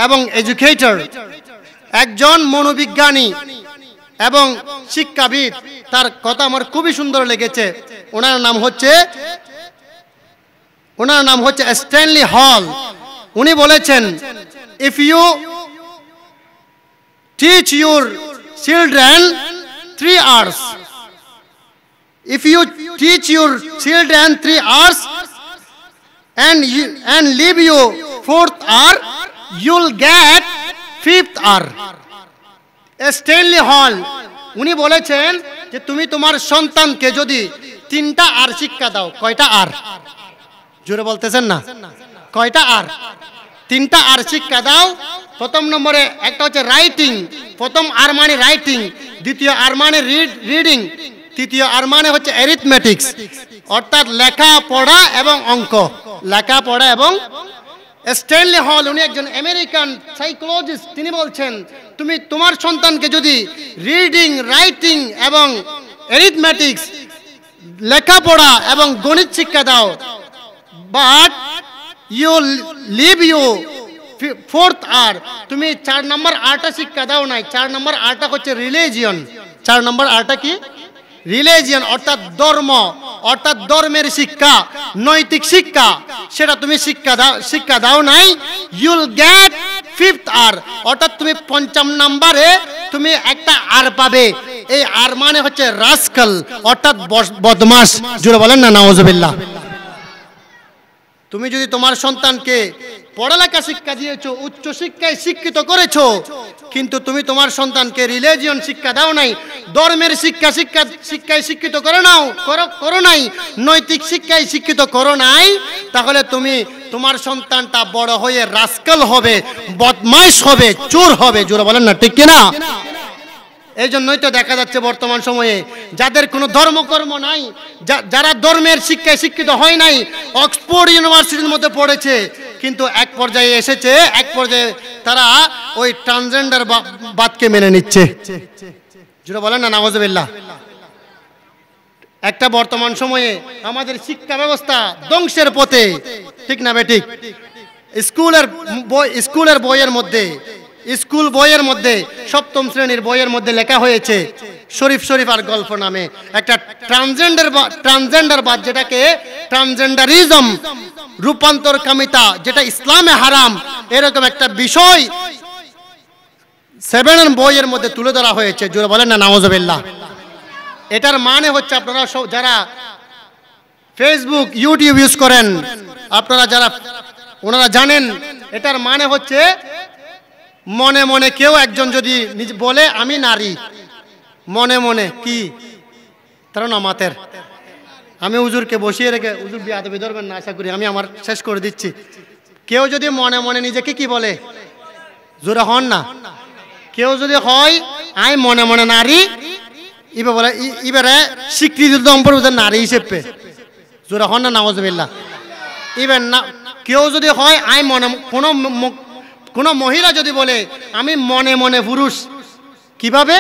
এবং এডুকেটর, একজন মনোবিজ্ঞানী এবং শিক্ষাবিদ, তার কথা আমার খুবই সুন্দর লেগেছে। ওনার নাম হচ্ছে স্ট্যানলি হল। উনি বলেছেন, if you teach your children 3 hours, if you teach your children 3 hours and leave you 4th hour, you'll get 5th hour. Stanley হল উনি বলেছেন যে তুমি তোমার সন্তানকে যদি 3টা আর শিক্ষা দাও, কয়টা আর? জোরে বলতেছেন না, কয়টা আর? 3টা আর শিক্ষা দাও। প্রথম নম্বরে একটা হচ্ছে রাইটিং, প্রথম আর মানে রাইটিং, দ্বিতীয় আর মানে রিডিং, তৃতীয় আর মানে হচ্ছে অ্যারিথমেটিক্স, অর্থাৎ লেখাপড়া এবং অঙ্ক, লেখাপড়া এবং। স্ট্যানলি হল উনি একজন আমেরিকান সাইকোলজিস্ট, তিনি বলছেন তুমি তোমার সন্তানকে যদি রিডিং, রাইটিং এবং অ্যারিথমেটিক্স, লেখাপড়া এবং গণিত শিক্ষা দাও, but you leave you 4th hour, তুমি 4 নম্বর আরটা শিক্ষা দাও নাই। 4 নম্বর আরটা হচ্ছে রিলিজিয়ন। 4 নম্বর আরটা কি? রিলিজিয়ন, অর্থাৎ ধর্মের শিক্ষা, নৈতিক শিক্ষা, সেটা তুমি শিক্ষা দাও নাই। ইউল গেট 5th hour, অর্থাৎ তুমি 5ম নম্বরে তুমি একটা আর পাবে। এই আর মানে হচ্ছে রাস্কাল, অর্থাৎ বদমাশ। জোরে বলেন না নাউজুবিল্লাহ। তুমি যদি তোমার সন্তানকে পড়ালেখা শিক্ষা দিয়েছো, উচ্চ শিক্ষায় শিক্ষিত করেছো, কিন্তু তুমি তোমার সন্তানকে রিলিজিয়ন শিক্ষা দাও নাই, ধর্মের শিক্ষায় শিক্ষিত করো নাই, নৈতিক শিক্ষায় শিক্ষিত করো নাই, তাহলে তুমি তোমার সন্তানটা বড় হয়ে রাস্কাল হবে, বদমাইশ হবে, চোর হবে। জোরে বলেন না, ঠিক কিনা? এই জন্যই তো দেখা যাচ্ছে বর্তমান সময়ে যাদের কোনো ধর্মকর্ম নাই, যারা ধর্মের শিক্ষায় শিক্ষিত হয় নাই, অক্সফোর্ড ইউনিভার্সিটির মধ্যে পড়েছে, কিন্তু এক পর্যায়ে তারা ওই ট্রান্সজেন্ডার বাদকে মেনে নিচ্ছে। যেটা বলেন না নাউজুবিল্লাহ। একটা বর্তমান সময়ে আমাদের শিক্ষা ব্যবস্থা ধ্বংসের পথে, ঠিক না বেঠিক? স্কুল বইয়ের মধ্যে 7ম শ্রেণীর বইয়ের মধ্যে লেখা হয়েছে শরীফ আর গল্প নামে একটা ট্রান্সজেন্ডার বাদ, যেটাকে ট্রান্সজেন্ডারিজম, রূপান্তরকামিতা, যেটা ইসলামে হারাম, এরকম একটা বিষয় 7 বইয়ের মধ্যে তুলে ধরা হয়েছে। জোরে বলেন না নাউজুবিল্লাহ। এটার মানে হচ্ছে, আপনারা যারা ফেসবুক, ইউটিউব ইউজ করেন, ওনারা জানেন, এটার মানে হচ্ছে মনে মনে কেউ একজন যদি বলে আমি নারী, মনে মনে কি তার নামাতের, আমি হুজুরকে বসিয়ে রেখে, হুজুর বিয়াদবি ধরবেন না, আশা করি আমি আমার শেষ করে দিচ্ছি। কেউ যদি মনে মনে নিজেকে কি বলে, জোরে হন না, কেউ যদি হয় আমি মনে মনে নারী, ইবে বলে ইবারে স্বীকৃতি দম্পর নারী হিসেবে জোরে হন না নাউজুবিল্লাহ। ইবেন না কেউ যদি হয় আই মনে কোনো মহিলা যদি বলে আমি মনে মনে পুরুষ, কিভাবে?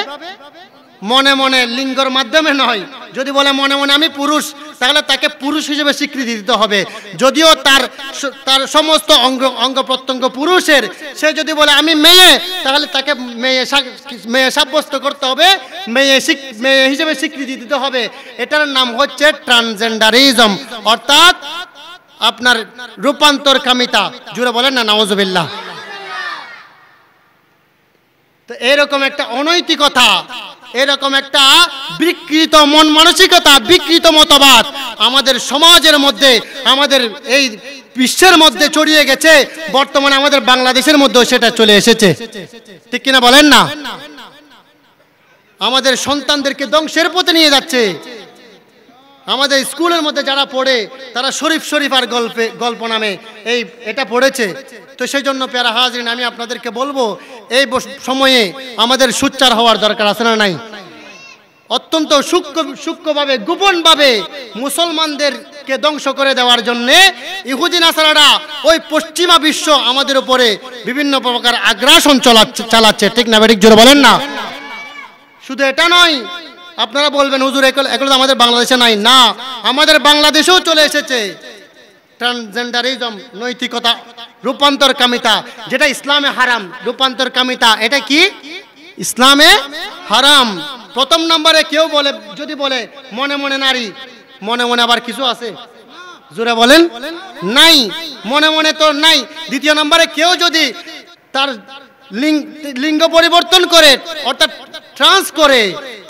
মনে মনে, লিঙ্গর মাধ্যমে নয়। যদি বলে মনে মনে আমি পুরুষ, তাহলে তাকে পুরুষ হিসেবে স্বীকৃতি দিতে হবে। যদিও তার সমস্ত অঙ্গ প্রত্যঙ্গ পুরুষের, সে যদি বলে আমি মেয়ে, তাহলে তাকে মেয়ে সাব্যস্ত করতে হবে, মেয়ে হিসেবে স্বীকৃতি দিতে হবে। এটার নাম হচ্ছে ট্রান্সজেন্ডারিজম, অর্থাৎ আপনার রূপান্তরকামিতা। জুড়ে বলেন না নাউজুবিল্লাহ। তো এরকম একটা অনৈতিকতা, এরকম একটা বিকৃত মন মানসিকতা, বিকৃত মতবাদ আমাদের সমাজের মধ্যে, আমাদের এই বিশ্বের মধ্যে ছড়িয়ে গেছে। বর্তমানে আমাদের বাংলাদেশের মধ্যেও সেটা চলে এসেছে, ঠিক কিনা বলেন না? আমাদের সন্তানদেরকে ধ্বংসের পথে নিয়ে যাচ্ছে। আমাদের স্কুলের মধ্যে যারা পড়ে তারা শরীফ আর গল্প নামে এটা পড়েছে। তো সেই জন্য প্যারা হাজরিন, আমি আপনাদেরকে বলবো এই সময়ে আমাদের সোচ্চার হওয়ার দরকার আছে না নাই? অত্যন্ত সূক্ষ্মভাবে, গোপনভাবে মুসলমানদেরকে ধ্বংস করে দেওয়ার জন্যে ইহুদি নাসারারা ওই পশ্চিমা বিশ্ব আমাদের উপরে বিভিন্ন প্রকার আগ্রাসন চালাচ্ছে, ঠিক না বেঠিক জোরে বলেন না? শুধু এটা নয়, আপনারা বলবেন হুজুর এগুলো আমাদের বাংলাদেশে নাই। না, আমাদের বাংলাদেশেও চলে এসেছে ট্রান্সজেন্ডারিজম, নৈতিকতা, রূপান্তরকামিতা, যেটা ইসলামে হারাম। রূপান্তরকামিতা এটা কি? ইসলামে হারাম। প্রথম নম্বরে কেউ বলে, যদি বলে মনে মনে নারী, মনে মনে আবার কিছু আছে? জোরে বলেন নাই, মনে মনে তো নাই। দ্বিতীয় নম্বরে কেউ যদি তার লিঙ্গ পরিবর্তন করে, অর্থাৎ ট্রান্স করে,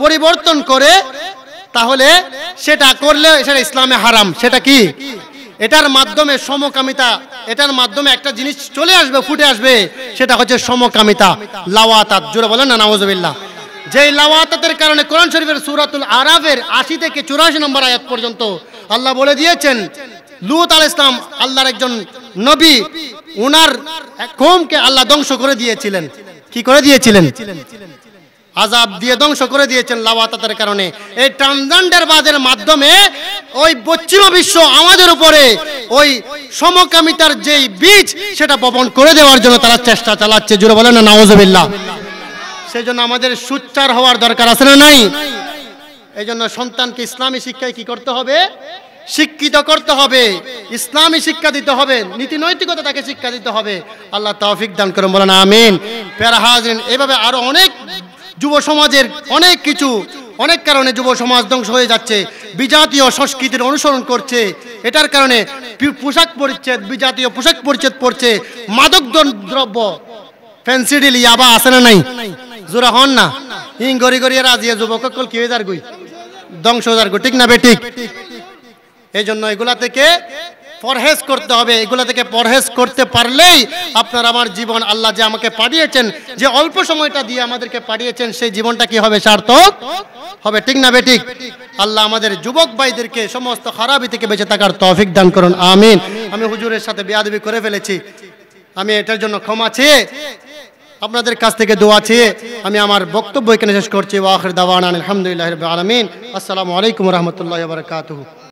পরিবর্তন করে, তাহলে সেটা করলে সেটা ইসলামে হারাম। সেটা কি? এটার মাধ্যমে সমকামিতা, এটার মাধ্যমে একটা জিনিস চলে আসবে, ফুটে আসবে, সেটা হচ্ছে সমকামিতা, লাওয়াতাত। জোরে বলেন না নাউজুবিল্লাহ। যেই লাওয়াতাতের কারণে কোরআন শরীফের সূরাতুল আরাফের 80 থেকে 84 নম্বর আয়াত পর্যন্ত আল্লাহ বলে দিয়েছেন, লূত আলাইহিস সালাম আল্লাহর একজন নবী, ওনার কওমকে আল্লাহ ধ্বংস করে দিয়েছিলেন। কি করে দিয়েছিলেন? আযাব দিয়ে ধ্বংস করে দিয়েছেন লাওয়াতাতের কারণে। এই ট্রান্সজেন্ডারবাদের মাধ্যমে ওই পশ্চিমা বিশ্ব আমাদের উপরে ওই সমকামিতার যেই বীজ, সেটা বপন করে দেওয়ার জন্য তারা চেষ্টা চালাচ্ছে। জোরে বলেন না নাউজুবিল্লাহ। সেই জন্য আমাদের সোচ্চার হওয়ার দরকার আছে না নাই? এই জন্য সন্তানকে ইসলামী শিক্ষায় কি করতে হবে? শিক্ষিত করতে হবে, ইসলামী শিক্ষা দিতে হবে, নীতি নৈতিকতা তাকে শিক্ষা দিতে হবে। আল্লাহ তৌফিক দান করুন, বলেন আমিন। প্যারা হাজরিন, এভাবে আরো অনেক যুব সমাজের অনেক কারণে যুব সমাজ ধ্বংস হয়ে যাচ্ছে। বিজাতীয় সংস্কৃতির অনুসরণ করছে, এটার কারণে পোশাক পরিচ্ছদ, বিজাতীয় পোশাক পরিচ্ছদ পড়ছে, মাদক দ্রব্য, ফেন্সিডিল, ইয়াবা আছে না নাই? জোরা হন না। ইং গড়ি গড়িয়ে রাজিয়া যুবক কি হয়ে যার গই, ধ্বংস হয়ে যার গই, ঠিক না বেঠিক? এই জন্য এগুলা থেকে পরহেজ করতে হবে। এগুলা থেকে পরহেজ করতে পারলেই আপনার আমার জীবন, আল্লাহ যে আমাকে পাঠিয়েছেন, যে অল্প সময়টা দিয়ে আমাদেরকে পাঠিয়েছেন, সেই জীবনটা কি হবে? সার্থক হবে, ঠিক না বেঠিক? আল্লাহ আমাদের যুবক ভাইদেরকে সমস্ত খারাপি থেকে বেঁচে থাকার তৌফিক দান করুন, আমিন। আমি হুজুরের সাথে বেয়াদবি করে ফেলেছি, আমি এটার জন্য ক্ষমা চেয়ে, আপনাদের কাছ থেকে দোয়া চেয়ে আমি আমার বক্তব্য এখানে শেষ করছি। ওয়া আখির দাওয়ানা আলহামদুলিল্লাহি রাব্বিল আলামিন। আসসালামু আলাইকুম ওয়া রাহমাতুল্লাহি ওয়া বারাকাতুহু।